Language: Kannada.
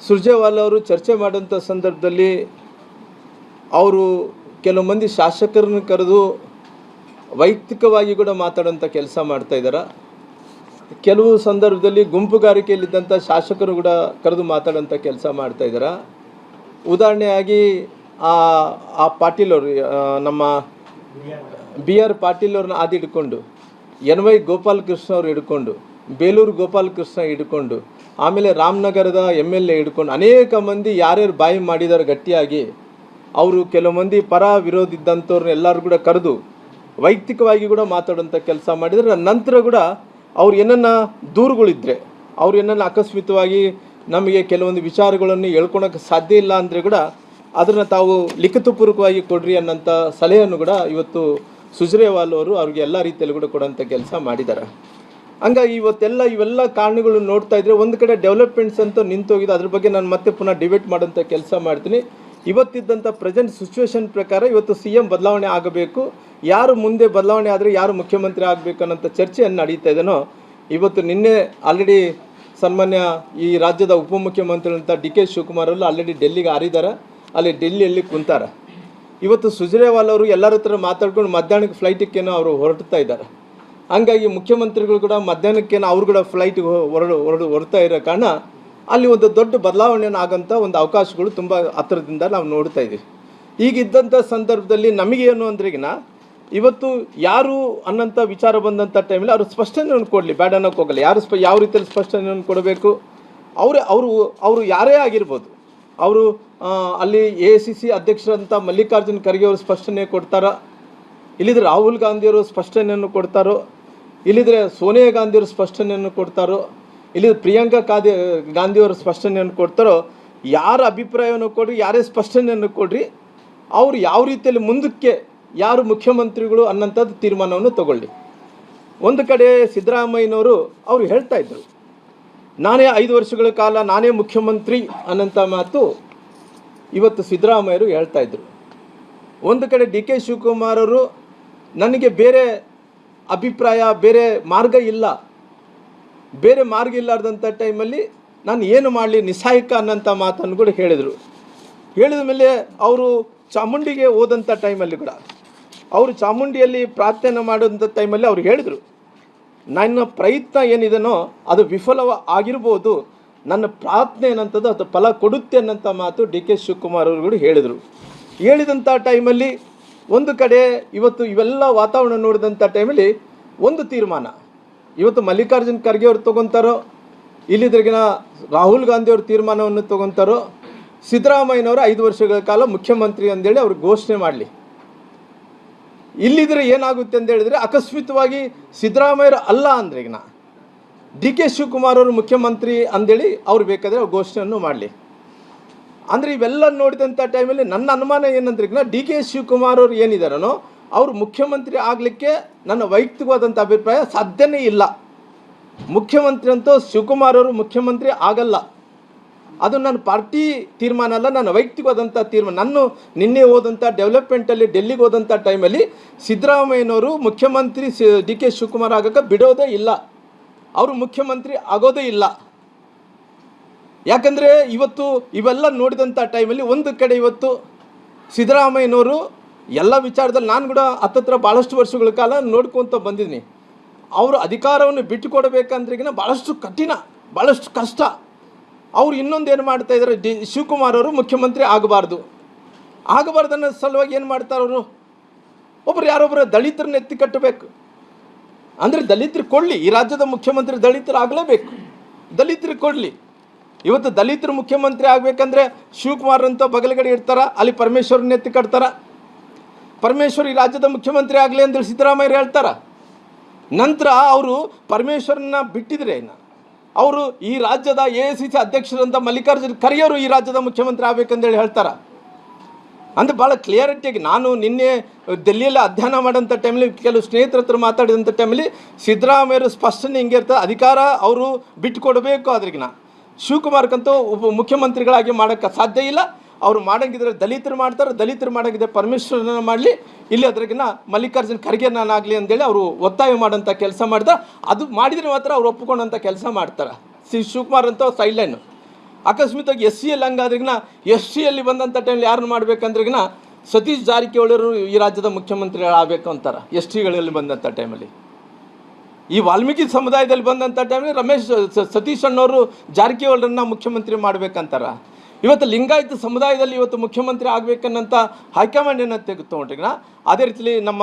ಸುರ್ಜೇವಾಲಾ ಅವರು ಚರ್ಚೆ ಮಾಡೋಂಥ ಸಂದರ್ಭದಲ್ಲಿ ಅವರು ಕೆಲವು ಮಂದಿ ಶಾಸಕರನ್ನು ಕರೆದು ವೈಯಕ್ತಿಕವಾಗಿ ಕೂಡ ಮಾತಾಡೋಂಥ ಕೆಲಸ ಮಾಡ್ತಾಯಿದ್ದಾರೆ. ಕೆಲವು ಸಂದರ್ಭದಲ್ಲಿ ಗುಂಪುಗಾರಿಕೆಯಲ್ಲಿದ್ದಂಥ ಶಾಸಕರು ಕೂಡ ಕರೆದು ಮಾತಾಡೋಂಥ ಕೆಲಸ ಮಾಡ್ತಾಯಿದ್ದಾರೆ. ಉದಾಹರಣೆಯಾಗಿ ಆ ಪಾಟೀಲ್ ಅವರು, ನಮ್ಮ BR ಪಾಟೀಲ್ ಅವ್ರನ್ನ ಆದಿ ಹಿಡ್ಕೊಂಡು, NY ಗೋಪಾಲಕೃಷ್ಣ ಅವರು ಹಿಡ್ಕೊಂಡು, ಬೇಲೂರು ಗೋಪಾಲಕೃಷ್ಣ ಹಿಡ್ಕೊಂಡು, ಆಮೇಲೆ ರಾಮನಗರದ MLA ಹಿಡ್ಕೊಂಡು ಅನೇಕ ಮಂದಿ ಯಾರ್ಯಾರು ಬಾಯಿ ಮಾಡಿದ್ದಾರೆ ಗಟ್ಟಿಯಾಗಿ, ಅವರು ಕೆಲವು ಮಂದಿ ಪರ ವಿರೋಧ ಇದ್ದಂಥವ್ರನ್ನ ಎಲ್ಲರೂ ಕೂಡ ಕರೆದು ವೈಯಕ್ತಿಕವಾಗಿ ಕೂಡ ಮಾತಾಡೋಂಥ ಕೆಲಸ ಮಾಡಿದರೆ, ನಂತರ ಕೂಡ ಅವ್ರು ಏನನ್ನ ದೂರುಗಳಿದ್ದರೆ, ಅವ್ರು ಏನನ್ನ ಅಕಸ್ಮಿತವಾಗಿ ನಮಗೆ ಕೆಲವೊಂದು ವಿಚಾರಗಳನ್ನು ಹೇಳ್ಕೊಳಕ್ಕೆ ಸಾಧ್ಯ ಇಲ್ಲ ಅಂದರೆ ಕೂಡ ಅದನ್ನು ತಾವು ಲಿಖಿತಪೂರ್ವಕವಾಗಿ ಕೊಡ್ರಿ ಅನ್ನೋಂಥ ಸಲಹೆಯನ್ನು ಕೂಡ ಇವತ್ತು ಸುರ್ಜೇವಾಲಾ ಅವರು ಅವ್ರಿಗೆ ಎಲ್ಲ ರೀತಿಯಲ್ಲಿ ಕೂಡ ಕೊಡೋಂಥ ಕೆಲಸ ಮಾಡಿದ್ದಾರೆ. ಹಂಗಾಗಿ ಇವೆಲ್ಲ ಕಾರಣಗಳು ನೋಡ್ತಾ ಇದ್ದರೆ ಒಂದು ಕಡೆ ಡೆವಲಪ್ಮೆಂಟ್ಸ್ ಅಂತ ನಿಂತೋಗಿದೆ. ಅದ್ರ ಬಗ್ಗೆ ನಾನು ಮತ್ತೆ ಪುನಃ ಡಿಬೇಟ್ ಮಾಡೋಂಥ ಕೆಲಸ ಮಾಡ್ತೀನಿ. ಇವತ್ತಿದ್ದಂಥ ಪ್ರೆಸೆಂಟ್ ಸಿಚುವೇಶನ್ ಪ್ರಕಾರ ಇವತ್ತು CM ಬದಲಾವಣೆ ಆಗಬೇಕು, ಯಾರು ಮುಂದೆ ಬದಲಾವಣೆ ಆದರೆ ಯಾರು ಮುಖ್ಯಮಂತ್ರಿ ಆಗಬೇಕು ಅನ್ನೋಂಥ ಚರ್ಚೆಯನ್ನು ನಡೀತಾ ಇದೆನೋ. ಇವತ್ತು ನಿನ್ನೆ ಆಲ್ರೆಡಿ ಸನ್ಮಾನ್ಯ ಈ ರಾಜ್ಯದ ಉಪಮುಖ್ಯಮಂತ್ರಿ ಅಂತ DK ಶಿವಕುಮಾರ್ ಅವರು ಆಲ್ರೆಡಿ ಡೆಲ್ಲಿಗೆ ಹಾರಿದ್ದಾರೆ, ಅಲ್ಲಿ ಡೆಲ್ಲಿಯಲ್ಲಿ ಕುಂತಾರೆ. ಇವತ್ತು ಸುರ್ಜೇವಾಲಾ ಅವರು ಎಲ್ಲರ ಹತ್ರ ಮಾತಾಡ್ಕೊಂಡು ಮಧ್ಯಾಹ್ನಕ್ಕೆ ಫ್ಲೈಟಿಗೇನೋ ಅವರು ಹೊರಡ್ತಾ ಇದ್ದಾರೆ. ಹಂಗಾಗಿ ಮುಖ್ಯಮಂತ್ರಿಗಳು ಕೂಡ ಮಧ್ಯಾಹ್ನಕ್ಕೇನೋ ಅವ್ರು ಕೂಡ ಫ್ಲೈಟಿಗೆ ಹೊರಡ್ತಾ ಇರೋ ಕಾರಣ ಅಲ್ಲಿ ಒಂದು ದೊಡ್ಡ ಬದಲಾವಣೆಯನ್ನು ಆಗೋಂಥ ಒಂದು ಅವಕಾಶಗಳು ತುಂಬ ಹತ್ತಿರದಿಂದ ನಾವು ನೋಡ್ತಾ ಇದ್ದೀವಿ. ಈಗಿದ್ದಂಥ ಸಂದರ್ಭದಲ್ಲಿ ನಮಗೇನು ಅಂದ್ರೆಗಿನ ಇವತ್ತು ಯಾರು ಅನ್ನೋಂಥ ವಿಚಾರ ಬಂದಂಥ ಟೈಮಲ್ಲಿ ಅವರು ಸ್ಪಷ್ಟನೆಯನ್ನು ಕೊಡಲಿ, ಬೇಡ ಅನ್ನೋಕ್ಕೆ ಹೋಗಲ್ಲ. ಯಾವ ರೀತಿಯಲ್ಲಿ ಸ್ಪಷ್ಟನೆಯನ್ನು ಕೊಡಬೇಕು, ಅವರು ಯಾರೇ ಆಗಿರ್ಬೋದು. ಅವರು ಅಲ್ಲಿ AICC ಅಧ್ಯಕ್ಷರಂಥ ಮಲ್ಲಿಕಾರ್ಜುನ್ ಖರ್ಗೆ ಅವರು ಸ್ಪಷ್ಟನೆ ಕೊಡ್ತಾರೋ, ಇಲ್ಲಿದ್ರೆ ರಾಹುಲ್ ಗಾಂಧಿಯವರು ಸ್ಪಷ್ಟನೆಯನ್ನು ಕೊಡ್ತಾರೋ, ಇಲ್ಲಿದ್ರೆ ಸೋನಿಯಾ ಗಾಂಧಿಯವರು ಸ್ಪಷ್ಟನೆಯನ್ನು ಕೊಡ್ತಾರೋ, ಇಲ್ಲಿ ಪ್ರಿಯಾಂಕಾ ಗಾಂಧಿಯವರು ಸ್ಪಷ್ಟನೆಯನ್ನು ಕೊಡ್ತಾರೋ, ಯಾರ ಅಭಿಪ್ರಾಯವನ್ನು ಕೊಡ್ರಿ, ಯಾರೇ ಸ್ಪಷ್ಟನೆಯನ್ನು ಕೊಡ್ರಿ, ಅವರು ಯಾವ ರೀತಿಯಲ್ಲಿ ಮುಂದಕ್ಕೆ ಯಾರು ಮುಖ್ಯಮಂತ್ರಿಗಳು ಅನ್ನೋಂಥದ್ದು ತೀರ್ಮಾನವನ್ನು ತಗೊಳ್ಳಿ. ಒಂದು ಕಡೆ ಸಿದ್ದರಾಮಯ್ಯನವರು ಅವರು ಹೇಳ್ತಾ ಇದ್ರು, ನಾನೇ 5 ವರ್ಷಗಳ ಕಾಲ ನಾನೇ ಮುಖ್ಯಮಂತ್ರಿ ಅನ್ನೋಂಥ ಮಾತು ಇವತ್ತು ಸಿದ್ದರಾಮಯ್ಯರು ಹೇಳ್ತಾ ಇದ್ರು. ಒಂದು ಕಡೆ DK ಶಿವಕುಮಾರ್ ಅವರು ನನಗೆ ಬೇರೆ ಅಭಿಪ್ರಾಯ, ಬೇರೆ ಮಾರ್ಗ ಇಲ್ಲಾರ್ದಂಥ ಟೈಮಲ್ಲಿ ನಾನು ಏನು ಮಾಡಲಿ ನಿಸ್ಸಹಾಯಕ ಅನ್ನೋಂಥ ಮಾತನ್ನು ಕೂಡ ಹೇಳಿದರು. ಹೇಳಿದ ಮೇಲೆ ಅವರು ಚಾಮುಂಡಿಗೆ ಹೋದಂಥ ಟೈಮಲ್ಲಿ ಕೂಡ ಅವರು ಚಾಮುಂಡಿಯಲ್ಲಿ ಪ್ರಾರ್ಥನೆ ಮಾಡೋಂಥ ಟೈಮಲ್ಲಿ ಅವ್ರು ಹೇಳಿದರು, ನನ್ನ ಪ್ರಯತ್ನ ಏನಿದೆನೋ ಅದು ಆಗಿರ್ಬೋದು, ನನ್ನ ಪ್ರಾರ್ಥನೆ ಏನಂಥದ್ದು ಅದು ಫಲ ಕೊಡುತ್ತೆ ಅನ್ನೋಂಥ ಮಾತು DK ಶಿವಕುಮಾರ್ ಅವರು ಕೂಡ ಹೇಳಿದರು. ಹೇಳಿದಂಥ ಟೈಮಲ್ಲಿ ಒಂದು ಕಡೆ ಇವತ್ತು ಇವೆಲ್ಲ ವಾತಾವರಣ ನೋಡಿದಂಥ ಟೈಮಲ್ಲಿ ಒಂದು ತೀರ್ಮಾನ ಇವತ್ತು ಮಲ್ಲಿಕಾರ್ಜುನ್ ಖರ್ಗೆ ಅವರು ತೊಗೊತಾರೋ, ಇಲ್ಲಿದ್ರಿಗಿನ ರಾಹುಲ್ ಗಾಂಧಿಯವರು ತೀರ್ಮಾನವನ್ನು ತೊಗೊತಾರೋ, ಸಿದ್ದರಾಮಯ್ಯನವರು 5 ವರ್ಷಗಳ ಕಾಲ ಮುಖ್ಯಮಂತ್ರಿ ಅಂದೇಳಿ ಅವ್ರು ಘೋಷಣೆ ಮಾಡಲಿ. ಇಲ್ಲಿದ್ರೆ ಏನಾಗುತ್ತೆ ಅಂತ ಹೇಳಿದ್ರೆ ಅಕಸ್ಮಿತವಾಗಿ ಸಿದ್ದರಾಮಯ್ಯರು ಅಲ್ಲ ಅಂದ್ರೆ ಈಗ DK ಶಿವಕುಮಾರ್ ಅವರು ಮುಖ್ಯಮಂತ್ರಿ ಅಂದೇಳಿ ಅವ್ರು ಬೇಕಾದರೆ ಅವ್ರು ಘೋಷಣೆಯನ್ನು ಮಾಡಲಿ. ಅಂದರೆ ಇವೆಲ್ಲ ನೋಡಿದಂಥ ಟೈಮಲ್ಲಿ ನನ್ನ ಅನುಮಾನ ಏನಂದ್ರೆ ಈಗ DK ಶಿವಕುಮಾರ್ ಅವರು ಏನಿದಾರನೋ ಅವರು ಮುಖ್ಯಮಂತ್ರಿ ಆಗಲಿಕ್ಕೆ ನನ್ನ ವೈಯಕ್ತಿಕವಾದಂಥ ಅಭಿಪ್ರಾಯ ಸಾಧ್ಯನೇ ಇಲ್ಲ. ಮುಖ್ಯಮಂತ್ರಿ ಅಂತೂ ಶಿವಕುಮಾರ್ ಅವರು ಮುಖ್ಯಮಂತ್ರಿ ಆಗಲ್ಲ, ಅದು ನನ್ನ ಪಾರ್ಟಿ ತೀರ್ಮಾನ ಅಲ್ಲ, ನನ್ನ ವೈಯಕ್ತಿಕವಾದಂಥ ತೀರ್ಮಾನ. ನಾನು ನಿನ್ನೆ ಹೋದಂಥ ಡೆವಲಪ್ಮೆಂಟಲ್ಲಿ ಡೆಲ್ಲಿಗೆ ಹೋದಂಥ ಟೈಮಲ್ಲಿ ಸಿದ್ದರಾಮಯ್ಯನವರು ಮುಖ್ಯಮಂತ್ರಿ DK ಶಿವಕುಮಾರ್ ಆಗೋಕ್ಕೆ ಬಿಡೋದೇ ಇಲ್ಲ, ಅವರು ಮುಖ್ಯಮಂತ್ರಿ ಆಗೋದೇ ಇಲ್ಲ. ಯಾಕಂದರೆ ಇವತ್ತು ಇವೆಲ್ಲ ನೋಡಿದಂಥ ಟೈಮಲ್ಲಿ ಒಂದು ಕಡೆ ಇವತ್ತು ಸಿದ್ದರಾಮಯ್ಯನವರು ಎಲ್ಲ ವಿಚಾರದಲ್ಲಿ ನಾನು ಕೂಡ ಹತ್ತತ್ರ ಭಾಳಷ್ಟು ವರ್ಷಗಳ ಕಾಲ ನೋಡ್ಕೊತ ಬಂದಿದ್ದೀನಿ. ಅವರು ಅಧಿಕಾರವನ್ನು ಬಿಟ್ಟುಕೊಡಬೇಕಂದ್ರಿಗಿನ ಭಾಳಷ್ಟು ಕಠಿಣ, ಭಾಳಷ್ಟು ಕಷ್ಟ. ಅವ್ರು ಇನ್ನೊಂದೇನು ಮಾಡ್ತಾ ಇದ್ದಾರೆ, ಶಿವಕುಮಾರ್ ಅವರು ಮುಖ್ಯಮಂತ್ರಿ ಆಗಬಾರ್ದು ಅನ್ನೋ ಸಲುವಾಗಿ ಏನು ಮಾಡ್ತಾರೆ ಅವರು, ಯಾರೊಬ್ಬರು ದಲಿತರನ್ನ ಎತ್ತಿ ಕಟ್ಟಬೇಕು ಅಂದರೆ ದಲಿತರು ಕೊಡಲಿ, ಈ ರಾಜ್ಯದ ಮುಖ್ಯಮಂತ್ರಿ ದಲಿತರು ಆಗಲೇಬೇಕು, ದಲಿತರಿಗೆ ಕೊಡಲಿ. ಇವತ್ತು ದಲಿತರು ಮುಖ್ಯಮಂತ್ರಿ ಆಗಬೇಕಂದ್ರೆ ಶಿವಕುಮಾರ್ ಅಂತ ಬಗಲಗಡೆ ಇರ್ತಾರ, ಅಲ್ಲಿ ಪರಮೇಶ್ವರನ್ನ ಎತ್ತಿ ಕಟ್ತಾರ. ಪರಮೇಶ್ವರ್ ಈ ರಾಜ್ಯದ ಮುಖ್ಯಮಂತ್ರಿ ಆಗಲಿ ಅಂತೇಳಿ ಸಿದ್ದರಾಮಯ್ಯ ಹೇಳ್ತಾರ. ನಂತರ ಅವರು ಪರಮೇಶ್ವರನ್ನ ಬಿಟ್ಟಿದ್ರೆ ಅವರು ಈ ರಾಜ್ಯದ AICC ಅಧ್ಯಕ್ಷರಂತ ಮಲ್ಲಿಕಾರ್ಜುನ್ ಖರ್ಗೆ ಅವರು ಈ ರಾಜ್ಯದ ಮುಖ್ಯಮಂತ್ರಿ ಆಗಬೇಕಂತೇಳಿ ಹೇಳ್ತಾರ. ಅಂದರೆ ಭಾಳ ಕ್ಲಿಯರಿಟಿಯಾಗಿ ನಾನು ನಿನ್ನೆ ಡೆಲ್ಲಿಯಲ್ಲಿ ಅಧ್ಯಯನ ಮಾಡೋಂಥ ಟೈಮಲ್ಲಿ ಕೆಲವು ಸ್ನೇಹಿತರ ಹತ್ರ ಮಾತಾಡಿದಂಥ ಟೈಮಲ್ಲಿ ಸಿದ್ದರಾಮಯ್ಯರು ಸ್ಪಷ್ಟನೆ ಹಿಂಗೆ ಇರ್ತಾರೆ, ಅಧಿಕಾರ ಅವರು ಬಿಟ್ಟುಕೊಡಬೇಕು. ಅದ್ರಿಗಿನ ಶಿವಕುಮಾರ್ಗಂತೂ ಮುಖ್ಯಮಂತ್ರಿಗಳಾಗಿ ಮಾಡೋಕ್ಕೆ ಸಾಧ್ಯ ಇಲ್ಲ, ಅವರು ಮಾಡೋಂಗಿದ್ರೆ ದಲಿತರು ಮಾಡ್ತಾರೆ, ದಲಿತರು ಮಾಡೋಂಗಿದ್ರೆ ಪರಮೇಶ್ವರನ ಮಾಡಲಿ, ಇಲ್ಲಿ ಅದ್ರಾಗಿನ ಮಲ್ಲಿಕಾರ್ಜುನ್ ಖರ್ಗೆ ನಾನಾಗಲಿ ಅಂತೇಳಿ ಅವರು ಒತ್ತಾಯ ಮಾಡೋಂಥ ಕೆಲಸ ಮಾಡ್ತಾರೆ. ಅದು ಮಾಡಿದರೆ ಮಾತ್ರ ಅವ್ರು ಒಪ್ಪಿಕೊಂಡಂಥ ಕೆಲಸ ಮಾಡ್ತಾರೆ. ಶಿವಕುಮಾರ್ ಅಂತ ಸೈಡ್ಲೈನು. ಅಕಸ್ಮಾತಾಗಿ ಎಸ್ ಸಿಯಲ್ಲಿ ಹಂಗಾದ್ರಿಗಿನ ಎಸ್ ಸಿಯಲ್ಲಿ ಬಂದಂಥ ಟೈಮಲ್ಲಿ ಯಾರನ್ನು ಮಾಡ್ಬೇಕಂದ್ರಿಗಿನ ಸತೀಶ್ ಜಾರಕಿಹೊಳಿಯವರು ಈ ರಾಜ್ಯದ ಮುಖ್ಯಮಂತ್ರಿಗಳಾಗಬೇಕು ಅಂತಾರೆ ಎಸ್ ಟಿಗಳಲ್ಲಿ ಬಂದಂಥ ಟೈಮಲ್ಲಿ. ಈ ವಾಲ್ಮೀಕಿ ಸಮುದಾಯದಲ್ಲಿ ಬಂದಂಥ ಟೈಮಲ್ಲಿ ಸತೀಶ್ ಅಣ್ಣವರು ಜಾರಕಿಹೊಳಿಯವ್ರನ್ನ ಮುಖ್ಯಮಂತ್ರಿ ಮಾಡ್ಬೇಕಂತಾರ. ಇವತ್ತು ಲಿಂಗಾಯತ ಸಮುದಾಯದಲ್ಲಿ ಇವತ್ತು ಮುಖ್ಯಮಂತ್ರಿ ಆಗಬೇಕನ್ನಂಥ ಹೈಕಮಾಂಡ್ ಏನಂತ ತೊಗೊಂಡ್ರಿಗಿನ ಅದೇ ರೀತಿಲಿ ನಮ್ಮ